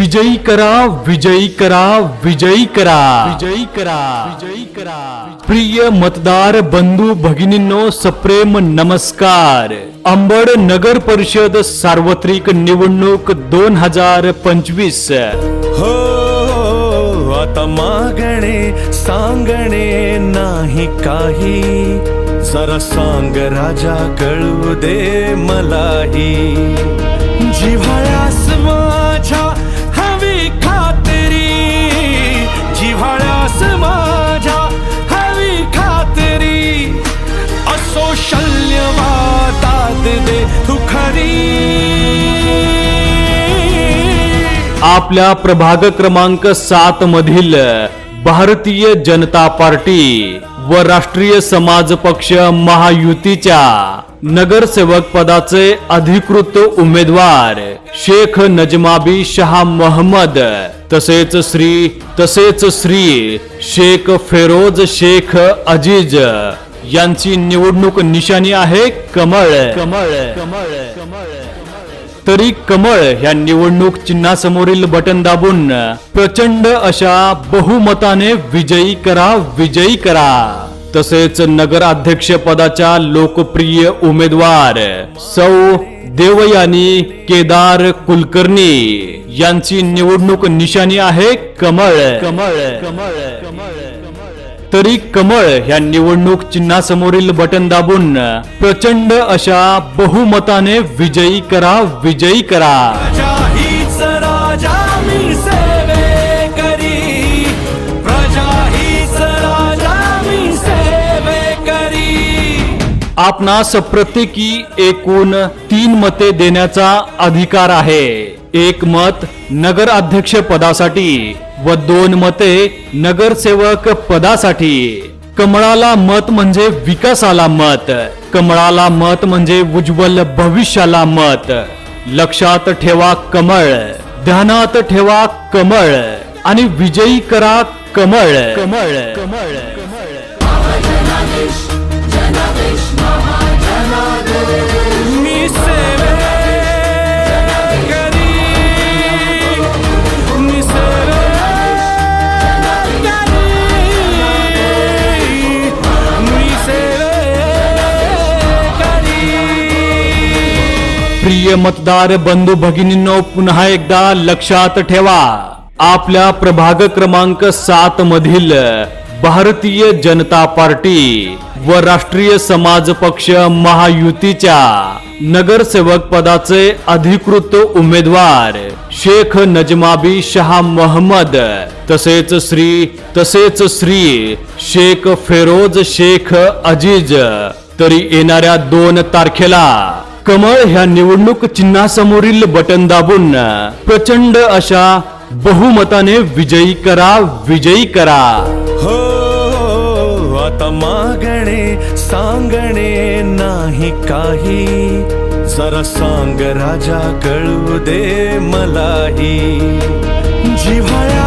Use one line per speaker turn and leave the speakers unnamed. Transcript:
विजयी करा, विजयी करा, विजयी करा, विजयी करा, विजयी करा। प्रिय मतदार बंधू भगिनींनो, सप्रेम नमस्कार। अंबड नगर परिषद सार्वत्रिक निवडणूक 2025
हो आता मागणे सांगणे नाही काही, जरा सांग राजा कळू दे मलाही। जिव्हाळ्यास माझ्या हवी खात्री, जिव्हाळ्यास माझ्या हवी खात्री, असो शल्यवादात दे तू खरी।
आपल्या प्रभाग क्रमांक 7 मधील भारतीय जनता पार्टी व राष्ट्रीय समाज पक्ष महायुतीच्या नगरसेवक पदाचे अधिकृत उमेदवार शेख नजमाबी शाह मोहम्मद तसेच श्री शेख फेरोज शेख अजीज यांची निवडणूक निशाणी आहे कमळ। कमळ कमळ कमळ तरी कमळ ह्या निवडणूक चिन्हासमोरील बटन दाबून प्रचंड अशा बहुमताने विजयी करा, विजयी करा। तसेच नगर अध्यक्ष पदाच्या लोकप्रिय उमेदवार सौ देवयानी केदार कुलकर्णी यांची निवडणूक निशाणी आहे कमळ। कमळ कमळ कमळ तरी कमळ ह्या निवडणूक चिन्हासमोरील बटन दाबून प्रचंड अशा बहुमताने विजयी करा, विजयी करा।
प्रजा हीच राजा मी सेवेकरी, प्रजा हीच राजा मी सेवेकरी।
आपणास प्रत्येकी एकूण 3 मते देण्याचा अधिकार आहे। 1 मत नगर अध्यक्ष पदासाठी व 2 मते नगरसेवक पदासाठी। कमळाला मत म्हणजे विकासाला मत, कमळाला मत म्हणजे उज्ज्वल भविष्याला मत। लक्षात ठेवा कमळ, ध्यानात ठेवा कमळ आणि विजयी करा कमळ। कमळ कमळ कमळ
मी सेवेकरी, मी सेवेकरी, मी सेवेकरी।
प्रिय मतदार बंधू भगिनींनो, पुन्हा एकदा लक्षात ठेवा, आपल्या प्रभाग क्रमांक 7 मधील भारतीय जनता पार्टी व राष्ट्रीय समाज पक्ष महायुतीच्या नगरसेवक पदाचे अधिकृत उमेदवार शेख नजमाबी शाह मोहम्मद तसेच श्री शेख फेरोज शेख अजीज तरी येणाऱ्या 2 तारखेला कमळ ह्या निवडणूक चिन्हासमोरील बटन दाबून प्रचंड अशा बहुमताने विजयी करा, विजयी करा।
हो आता मागणे सांगणे नाही काही, जरा सांग राजा कळू दे मलाही। जिव्हाळ्या